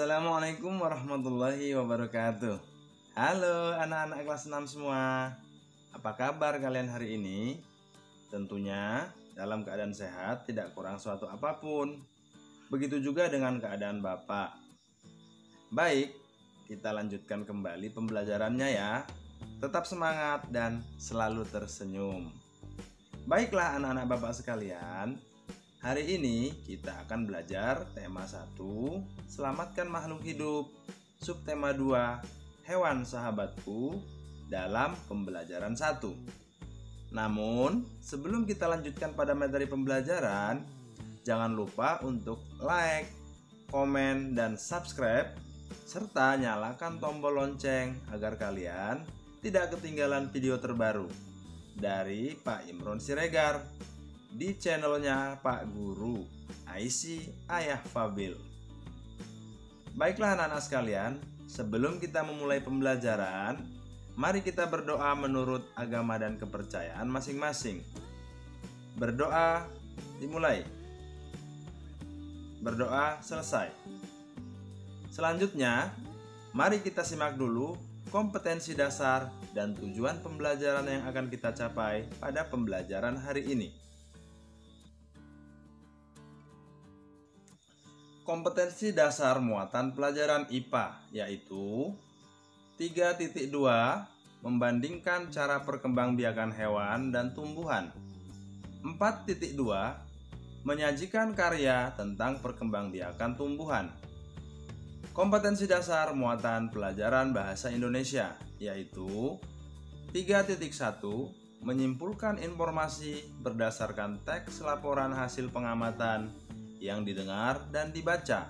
Assalamualaikum warahmatullahi wabarakatuh. Halo anak-anak kelas 6 semua. Apa kabar kalian hari ini? Tentunya dalam keadaan sehat, tidak kurang suatu apapun. Begitu juga dengan keadaan Bapak. Baik, kita lanjutkan kembali pembelajarannya ya. Tetap semangat dan selalu tersenyum. Baiklah anak-anak Bapak sekalian, hari ini kita akan belajar tema 1, selamatkan makhluk hidup, subtema 2, hewan sahabatku, dalam pembelajaran 1. Namun, sebelum kita lanjutkan pada materi pembelajaran, jangan lupa untuk like, komen, dan subscribe, serta nyalakan tombol lonceng agar kalian tidak ketinggalan video terbaru dari Pak Imron Siregar di channelnya Pak Guru IC Ayah Fabil. Baiklah anak-anak sekalian, sebelum kita memulai pembelajaran, mari kita berdoa menurut agama dan kepercayaan masing-masing. Berdoa dimulai. Berdoa selesai. Selanjutnya, mari kita simak dulu kompetensi dasar dan tujuan pembelajaran yang akan kita capai pada pembelajaran hari ini. Kompetensi dasar muatan pelajaran IPA yaitu 3.2 membandingkan cara perkembangbiakan hewan dan tumbuhan. 4.2 menyajikan karya tentang perkembangbiakan tumbuhan. Kompetensi dasar muatan pelajaran bahasa Indonesia yaitu 3.1 menyimpulkan informasi berdasarkan teks laporan hasil pengamatan yang didengar dan dibaca.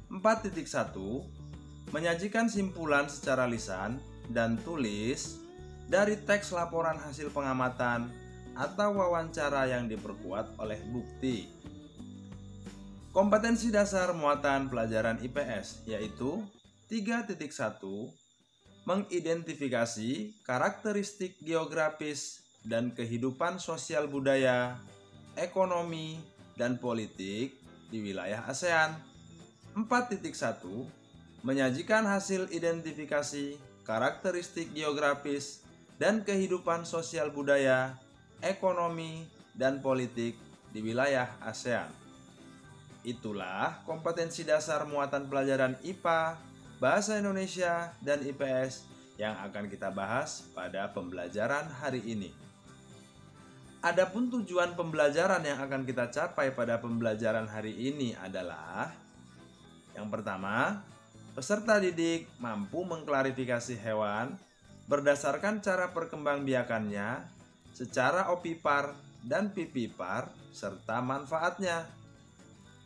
4.1 menyajikan simpulan secara lisan dan tulis dari teks laporan hasil pengamatan atau wawancara yang diperkuat oleh bukti. Kompetensi dasar muatan pelajaran IPS yaitu 3.1 mengidentifikasi karakteristik geografis dan kehidupan sosial budaya, ekonomi, dan politik di wilayah ASEAN. 4.1 menyajikan hasil identifikasi karakteristik geografis dan kehidupan sosial budaya, ekonomi, dan politik di wilayah ASEAN. Itulah kompetensi dasar muatan pelajaran IPA, Bahasa Indonesia, dan IPS yang akan kita bahas pada pembelajaran hari ini. Adapun tujuan pembelajaran yang akan kita capai pada pembelajaran hari ini adalah: yang pertama, peserta didik mampu mengklarifikasi hewan berdasarkan cara perkembangbiakannya secara opipar dan pipipar serta manfaatnya.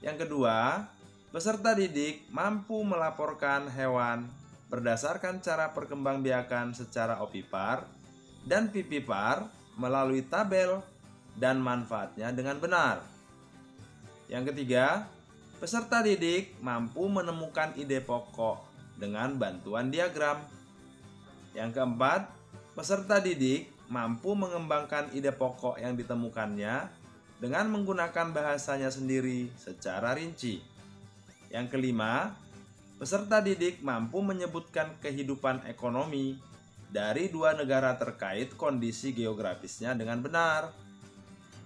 Yang kedua, peserta didik mampu melaporkan hewan berdasarkan cara perkembangbiakan secara opipar dan pipipar melalui tabel dan manfaatnya dengan benar. Yang ketiga, peserta didik mampu menemukan ide pokok dengan bantuan diagram. Yang keempat, peserta didik mampu mengembangkan ide pokok yang ditemukannya dengan menggunakan bahasanya sendiri secara rinci. Yang kelima, peserta didik mampu menyebutkan kehidupan ekonomi dari dua negara terkait kondisi geografisnya dengan benar.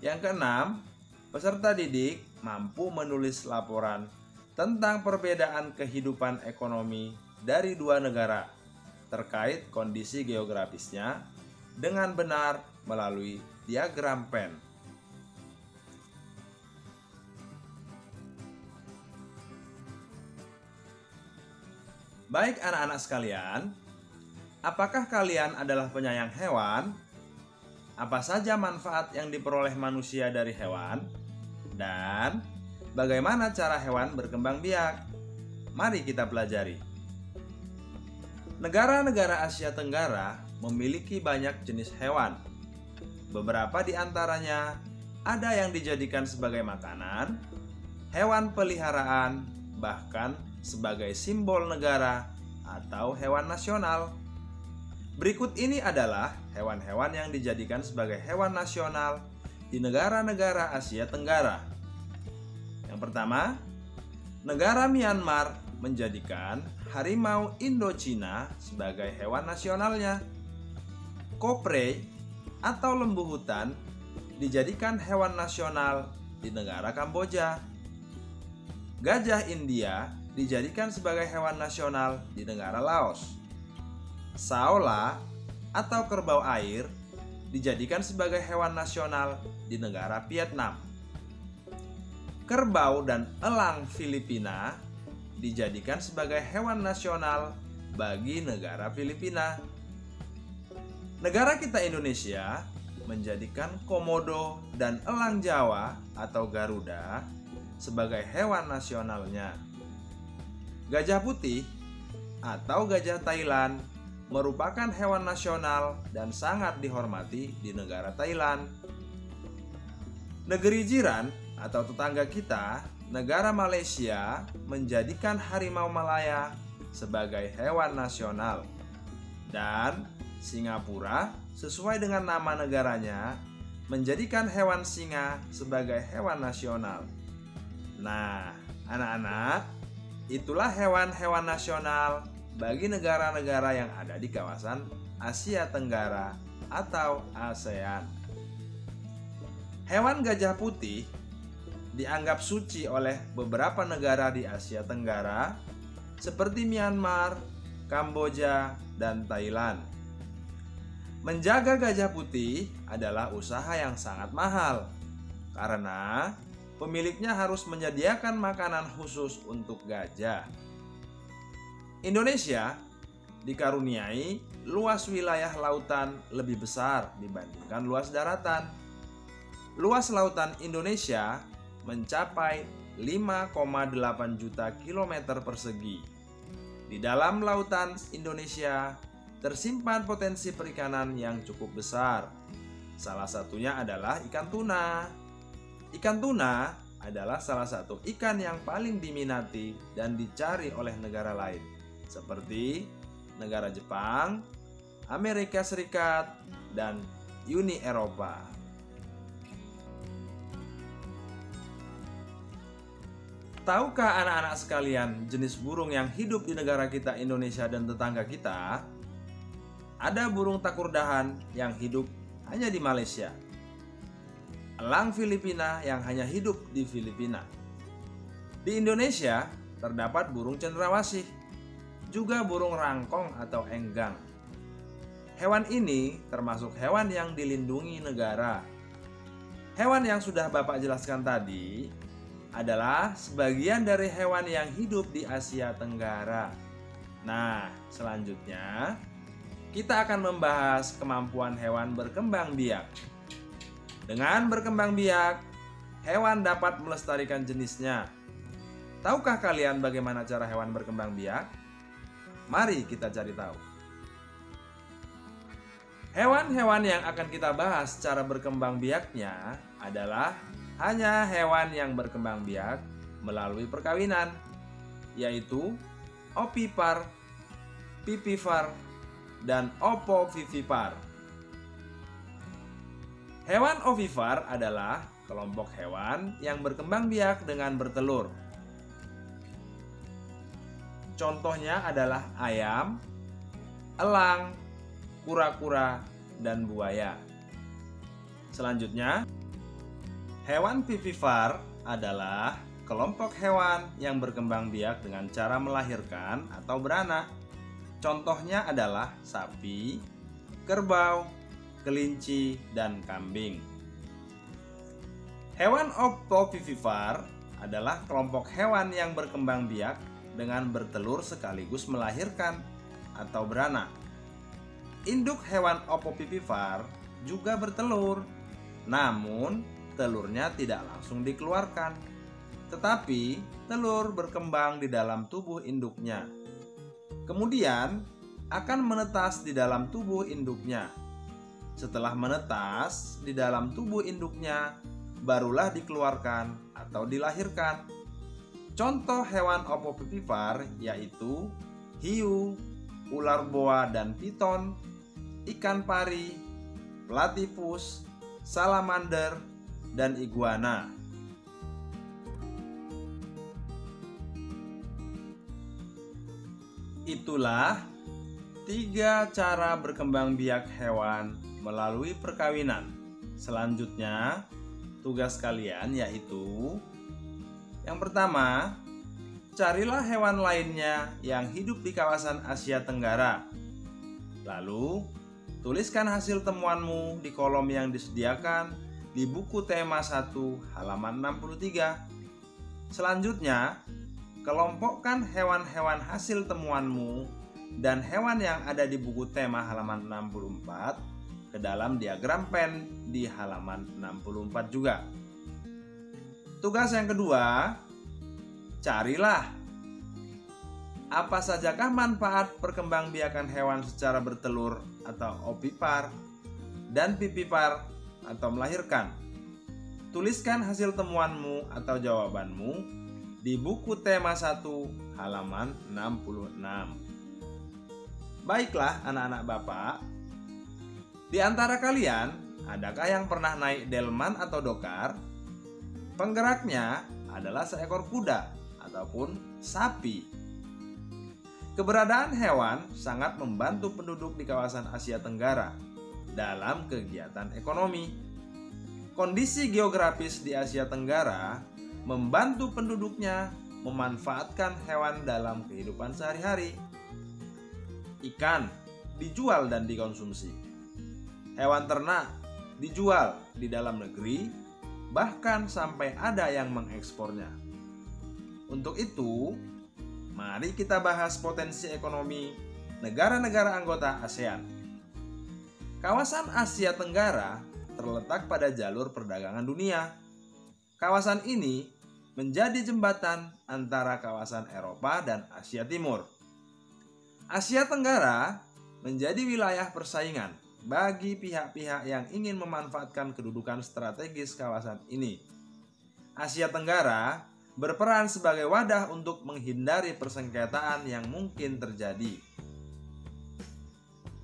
Yang keenam, peserta didik mampu menulis laporan tentang perbedaan kehidupan ekonomi dari dua negara terkait kondisi geografisnya dengan benar melalui diagram Venn. Baik anak-anak sekalian, apakah kalian adalah penyayang hewan? Apa saja manfaat yang diperoleh manusia dari hewan? Dan bagaimana cara hewan berkembang biak? Mari kita pelajari. Negara-negara Asia Tenggara memiliki banyak jenis hewan. Beberapa di antaranya ada yang dijadikan sebagai makanan, hewan peliharaan, bahkan sebagai simbol negara atau hewan nasional. Berikut ini adalah hewan-hewan yang dijadikan sebagai hewan nasional di negara-negara Asia Tenggara. Yang pertama, negara Myanmar menjadikan harimau Indochina sebagai hewan nasionalnya. Kopre atau lembu hutan dijadikan hewan nasional di negara Kamboja. Gajah India dijadikan sebagai hewan nasional di negara Laos. Saola atau kerbau air dijadikan sebagai hewan nasional di negara Vietnam. Kerbau dan elang Filipina dijadikan sebagai hewan nasional bagi negara Filipina. Negara kita Indonesia menjadikan komodo dan elang Jawa atau Garuda sebagai hewan nasionalnya. Gajah putih atau gajah Thailand merupakan hewan nasional dan sangat dihormati di negara Thailand. Negeri jiran atau tetangga kita, negara Malaysia, menjadikan harimau Malaya sebagai hewan nasional. Dan Singapura, sesuai dengan nama negaranya, menjadikan hewan singa sebagai hewan nasional. Nah, anak-anak, itulah hewan-hewan nasional bagi negara-negara yang ada di kawasan Asia Tenggara atau ASEAN. Hewan gajah putih dianggap suci oleh beberapa negara di Asia Tenggara seperti Myanmar, Kamboja, dan Thailand. Menjaga gajah putih adalah usaha yang sangat mahal karena pemiliknya harus menyediakan makanan khusus untuk gajah. Indonesia dikaruniai luas wilayah lautan lebih besar dibandingkan luas daratan. Luas lautan Indonesia mencapai 5,8 juta kilometer persegi. Di dalam lautan Indonesia tersimpan potensi perikanan yang cukup besar. Salah satunya adalah ikan tuna. Ikan tuna adalah salah satu ikan yang paling diminati dan dicari oleh negara lain, seperti negara Jepang, Amerika Serikat, dan Uni Eropa. Tahukah anak-anak sekalian jenis burung yang hidup di negara kita Indonesia dan tetangga kita? Ada burung takurdahan yang hidup hanya di Malaysia. Elang Filipina yang hanya hidup di Filipina. Di Indonesia terdapat burung cendrawasih, juga burung rangkong atau enggang. Hewan ini termasuk hewan yang dilindungi negara. Hewan yang sudah Bapak jelaskan tadi adalah sebagian dari hewan yang hidup di Asia Tenggara. Nah, selanjutnya kita akan membahas kemampuan hewan berkembang biak. Dengan berkembang biak, hewan dapat melestarikan jenisnya. Tahukah kalian bagaimana cara hewan berkembang biak? Mari kita cari tahu. Hewan-hewan yang akan kita bahas cara berkembang biaknya adalah hanya hewan yang berkembang biak melalui perkawinan, yaitu ovipar, vivipar, dan opovivipar. Hewan ovipar adalah kelompok hewan yang berkembang biak dengan bertelur. Contohnya adalah ayam, elang, kura-kura, dan buaya. Selanjutnya, hewan vivipar adalah kelompok hewan yang berkembang biak dengan cara melahirkan atau beranak. Contohnya adalah sapi, kerbau, kelinci, dan kambing. Hewan opovivipar adalah kelompok hewan yang berkembang biak dengan bertelur sekaligus melahirkan atau beranak. Induk hewan opovivipar juga bertelur, namun telurnya tidak langsung dikeluarkan, tetapi telur berkembang di dalam tubuh induknya. Kemudian akan menetas di dalam tubuh induknya. Setelah menetas di dalam tubuh induknya, barulah dikeluarkan atau dilahirkan. Contoh hewan opovivipar yaitu hiu, ular boa dan piton, ikan pari, platypus, salamander, dan iguana. Itulah 3 cara berkembang biak hewan melalui perkawinan. Selanjutnya, tugas kalian yaitu yang pertama, carilah hewan lainnya yang hidup di kawasan Asia Tenggara. Lalu, tuliskan hasil temuanmu di kolom yang disediakan di buku tema 1 halaman 63. Selanjutnya, kelompokkan hewan-hewan hasil temuanmu dan hewan yang ada di buku tema halaman 64 ke dalam diagram pen di halaman 64 juga. Tugas yang kedua, carilah apa sajakah manfaat perkembangbiakan hewan secara bertelur atau ovipar dan vivipar atau melahirkan. Tuliskan hasil temuanmu atau jawabanmu di buku tema 1 halaman 66. Baiklah anak-anak Bapak, di antara kalian adakah yang pernah naik delman atau dokar? Penggeraknya adalah seekor kuda ataupun sapi. Keberadaan hewan sangat membantu penduduk di kawasan Asia Tenggara dalam kegiatan ekonomi. Kondisi geografis di Asia Tenggara membantu penduduknya memanfaatkan hewan dalam kehidupan sehari-hari. Ikan dijual dan dikonsumsi. Hewan ternak dijual di dalam negeri, bahkan sampai ada yang mengekspornya. Untuk itu, mari kita bahas potensi ekonomi negara-negara anggota ASEAN. Kawasan Asia Tenggara terletak pada jalur perdagangan dunia. Kawasan ini menjadi jembatan antara kawasan Eropa dan Asia Timur. Asia Tenggara menjadi wilayah persaingan bagi pihak-pihak yang ingin memanfaatkan kedudukan strategis kawasan ini. Asia Tenggara berperan sebagai wadah untuk menghindari persengketaan yang mungkin terjadi.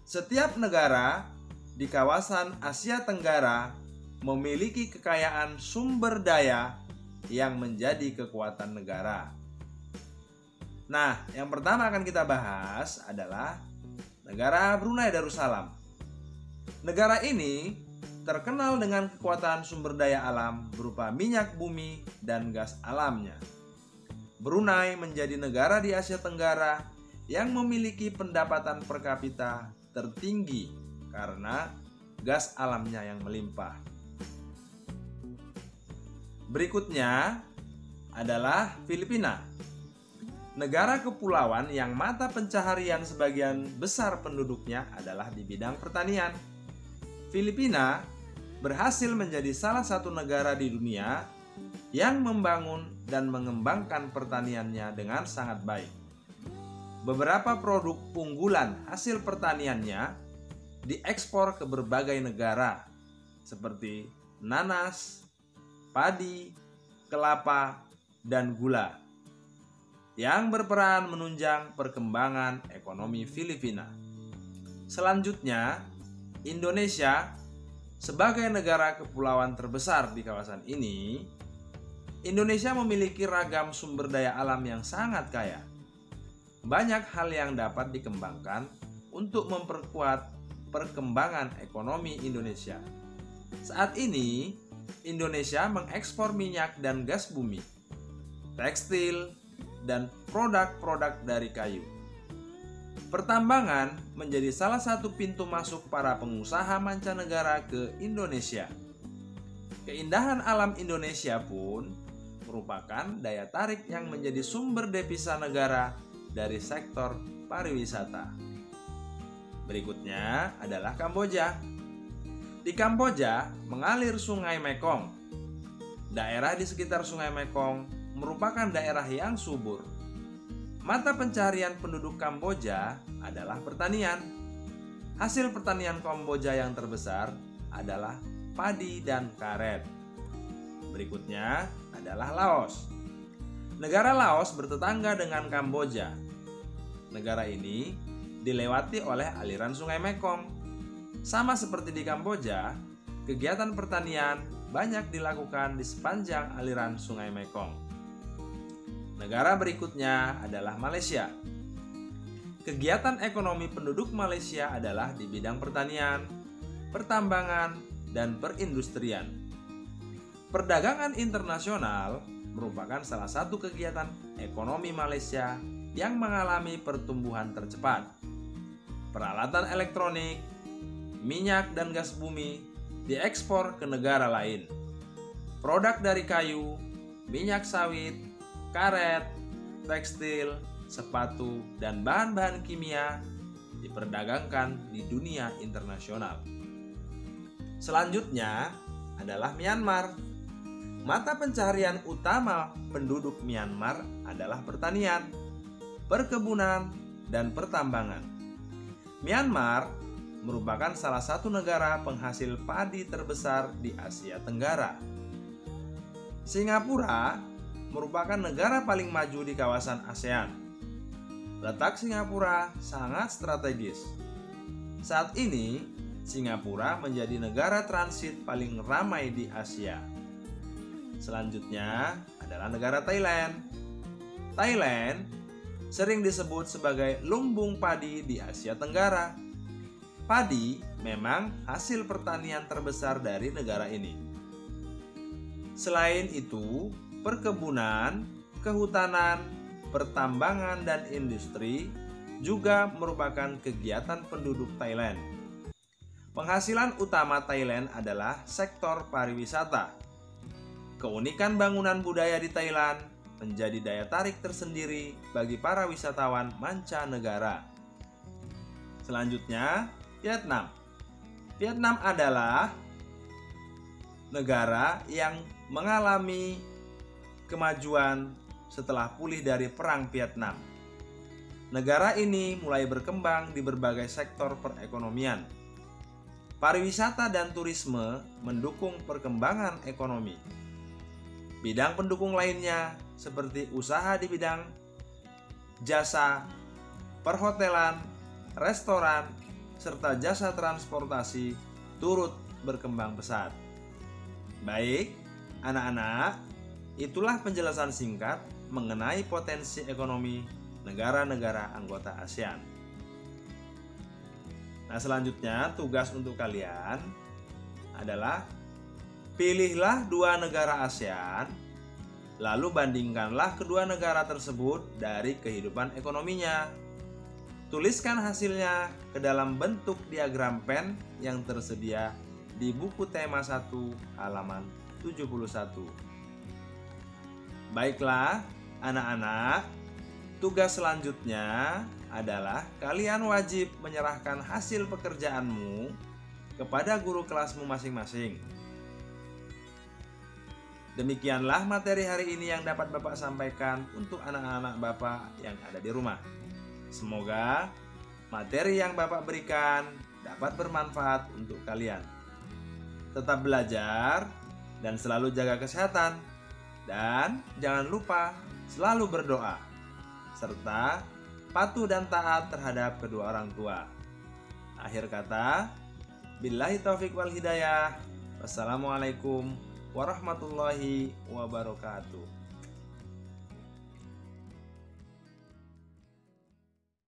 Setiap negara di kawasan Asia Tenggara memiliki kekayaan sumber daya yang menjadi kekuatan negara. Nah, yang pertama akan kita bahas adalah negara Brunei Darussalam. Negara ini terkenal dengan kekuatan sumber daya alam berupa minyak bumi dan gas alamnya. Brunei menjadi negara di Asia Tenggara yang memiliki pendapatan per kapita tertinggi karena gas alamnya yang melimpah. Berikutnya adalah Filipina. Negara kepulauan yang mata pencaharian sebagian besar penduduknya adalah di bidang pertanian. Filipina berhasil menjadi salah satu negara di dunia yang membangun dan mengembangkan pertaniannya dengan sangat baik. Beberapa produk unggulan hasil pertaniannya diekspor ke berbagai negara seperti nanas, padi, kelapa, dan gula yang berperan menunjang perkembangan ekonomi Filipina. Selanjutnya, Indonesia sebagai negara kepulauan terbesar di kawasan ini, Indonesia memiliki ragam sumber daya alam yang sangat kaya. Banyak hal yang dapat dikembangkan untuk memperkuat perkembangan ekonomi Indonesia. Saat ini, Indonesia mengekspor minyak dan gas bumi, tekstil, dan produk-produk dari kayu. Pertambangan menjadi salah satu pintu masuk para pengusaha mancanegara ke Indonesia. Keindahan alam Indonesia pun merupakan daya tarik yang menjadi sumber devisa negara dari sektor pariwisata. Berikutnya adalah Kamboja. Di Kamboja mengalir Sungai Mekong. Daerah di sekitar Sungai Mekong merupakan daerah yang subur. Mata pencaharian penduduk Kamboja adalah pertanian. Hasil pertanian Kamboja yang terbesar adalah padi dan karet. Berikutnya adalah Laos. Negara Laos bertetangga dengan Kamboja. Negara ini dilewati oleh aliran Sungai Mekong. Sama seperti di Kamboja, kegiatan pertanian banyak dilakukan di sepanjang aliran Sungai Mekong. Negara berikutnya adalah Malaysia. Kegiatan ekonomi penduduk Malaysia adalah di bidang pertanian, pertambangan, dan perindustrian. Perdagangan internasional merupakan salah satu kegiatan ekonomi Malaysia yang mengalami pertumbuhan tercepat. Peralatan elektronik, minyak dan gas bumi diekspor ke negara lain. Produk dari kayu, minyak sawit, karet, tekstil, sepatu, dan bahan-bahan kimia diperdagangkan di dunia internasional. Selanjutnya adalah Myanmar. Mata pencaharian utama penduduk Myanmar adalah pertanian, perkebunan, dan pertambangan. Myanmar merupakan salah satu negara penghasil padi terbesar di Asia Tenggara. Singapura merupakan negara paling maju di kawasan ASEAN. Letak Singapura sangat strategis. Saat ini, Singapura menjadi negara transit paling ramai di Asia. Selanjutnya adalah negara Thailand. Thailand sering disebut sebagai lumbung padi di Asia Tenggara. Padi memang hasil pertanian terbesar dari negara ini. Selain itu, perkebunan, kehutanan, pertambangan, dan industri juga merupakan kegiatan penduduk Thailand. Penghasilan utama Thailand adalah sektor pariwisata. Keunikan bangunan budaya di Thailand menjadi daya tarik tersendiri bagi para wisatawan mancanegara. Selanjutnya, Vietnam. Vietnam adalah negara yang mengalami kemajuan setelah pulih dari Perang Vietnam. Negara ini mulai berkembang di berbagai sektor perekonomian. Pariwisata dan turisme mendukung perkembangan ekonomi. Bidang pendukung lainnya seperti usaha di bidang jasa, perhotelan, restoran, serta jasa transportasi turut berkembang pesat. Baik, anak-anak, itulah penjelasan singkat mengenai potensi ekonomi negara-negara anggota ASEAN. Nah, selanjutnya tugas untuk kalian adalah pilihlah 2 negara ASEAN, lalu bandingkanlah kedua negara tersebut dari kehidupan ekonominya. Tuliskan hasilnya ke dalam bentuk diagram pen yang tersedia di buku tema 1 halaman 71. Baiklah, anak-anak, tugas selanjutnya adalah kalian wajib menyerahkan hasil pekerjaanmu kepada guru kelasmu masing-masing. Demikianlah materi hari ini yang dapat Bapak sampaikan untuk anak-anak Bapak yang ada di rumah. Semoga materi yang Bapak berikan dapat bermanfaat untuk kalian. Tetap belajar dan selalu jaga kesehatan. Dan jangan lupa selalu berdoa, serta patuh dan taat terhadap kedua orang tua. Akhir kata, billahi taufiq wal hidayah. Wassalamualaikum warahmatullahi wabarakatuh.